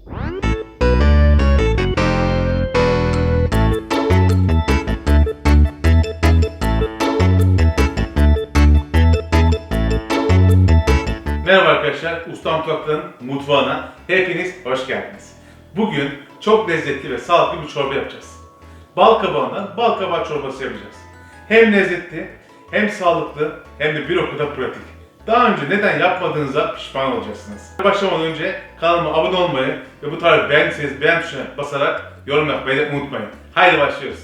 Merhaba arkadaşlar, Usta Mutfak'ın mutfağına hepiniz hoş geldiniz. Bugün çok lezzetli ve sağlıklı bir çorba yapacağız. Bal kabağından bal kabağı çorbası yapacağız. Hem lezzetli, hem sağlıklı, hem de bir o kadar pratik. Daha önce neden yapmadığınıza pişman olacaksınız. Başlamadan önce kanalıma abone olmayı ve bu tarifi beğendiyseniz beğen tuşuna basarak yorum yapmayı da unutmayın. Haydi başlıyoruz.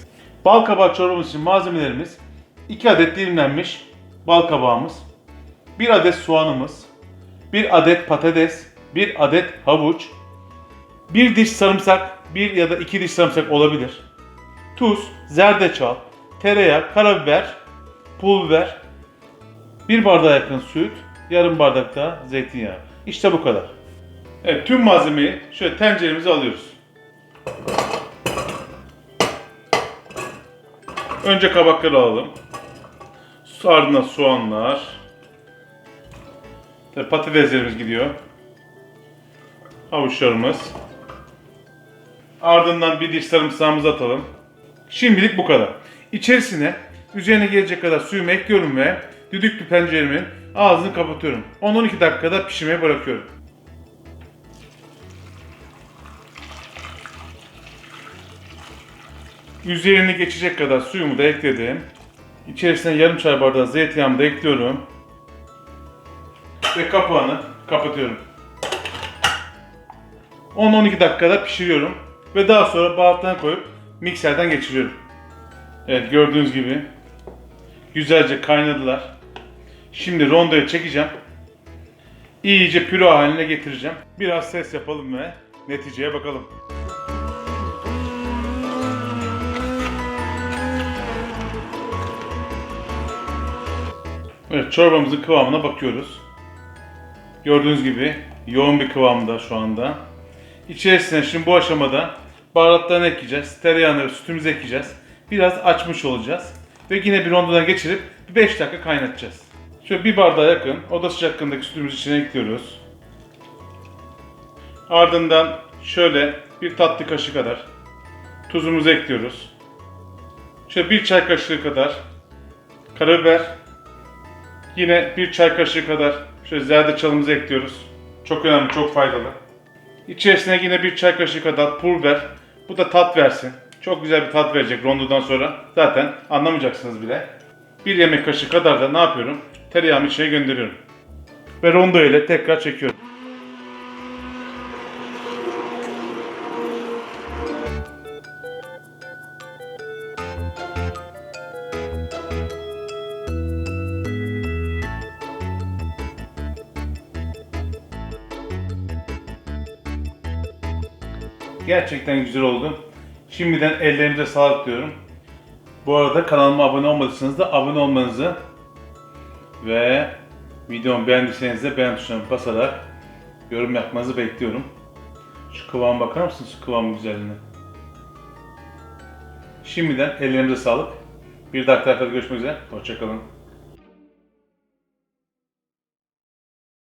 Bal kabağı çorbamız için malzemelerimiz 2 adet dilimlenmiş bal kabağımız, 1 adet soğanımız, 1 adet patates, 1 adet havuç, 1 diş sarımsak, 1 ya da 2 diş sarımsak olabilir. Tuz, zerdeçal, tereyağı, karabiber, pul biber, 1 bardağa yakın süt, yarım bardak da zeytinyağı. İşte bu kadar. Evet, tüm malzemeyi şöyle tenceremize alıyoruz. Önce kabakları alalım. Ardından soğanlar. Patateslerimiz gidiyor. Havuçlarımız. Ardından 1 diş sarımsağımızı atalım. Şimdilik bu kadar. İçerisine üzerine gelecek kadar suyumu ekliyorum ve düdüklü tenceremin ağzını kapatıyorum. 10-12 dakikada pişirmeye bırakıyorum. Üzerine geçecek kadar suyumu da ekledim. İçerisine yarım çay bardağı zeytinyağımı da ekliyorum. Ve kapağını kapatıyorum. 10-12 dakikada pişiriyorum. Ve daha sonra baharatlarını koyup mikserden geçiriyorum. Evet, gördüğünüz gibi güzelce kaynadılar. Şimdi rondoya çekeceğim. İyice püre haline getireceğim. Biraz ses yapalım ve neticeye bakalım. Evet, çorbamızın kıvamına bakıyoruz. Gördüğünüz gibi yoğun bir kıvamda şu anda. İçerisine şimdi bu aşamada baharatlarını ekleyeceğiz. Tereyağını ve sütümüzü ekleyeceğiz. Biraz açmış olacağız. Ve yine bir rondodan geçirip 5 dakika kaynatacağız. Şöyle 1 bardağa yakın oda sıcaklığındaki sütümüzü içine ekliyoruz. Ardından şöyle 1 tatlı kaşığı kadar tuzumuzu ekliyoruz. Şöyle 1 çay kaşığı kadar karabiber. Yine 1 çay kaşığı kadar şöyle zerdeçalımızı ekliyoruz. Çok önemli, çok faydalı. İçerisine yine 1 çay kaşığı kadar pul biber. Bu da tat versin. Çok güzel bir tat verecek rondodan sonra. Zaten anlamayacaksınız bile. 1 yemek kaşığı kadar da ne yapıyorum? Tereyağımı içine gönderiyorum. Ve rondo ile tekrar çekiyorum. Gerçekten güzel oldu. Şimdiden ellerinize sağlık diyorum. Bu arada kanalıma abone olmadıysanız da abone olmanızı ve videomu beğendiyseniz de beğen tuşuna basarak yorum yapmanızı bekliyorum. Şu kıvama bakar mısınız? Şu kıvamın güzelliğine. Şimdiden ellerinize sağlık. Bir dahaki görüşmek üzere. Hoşça kalın.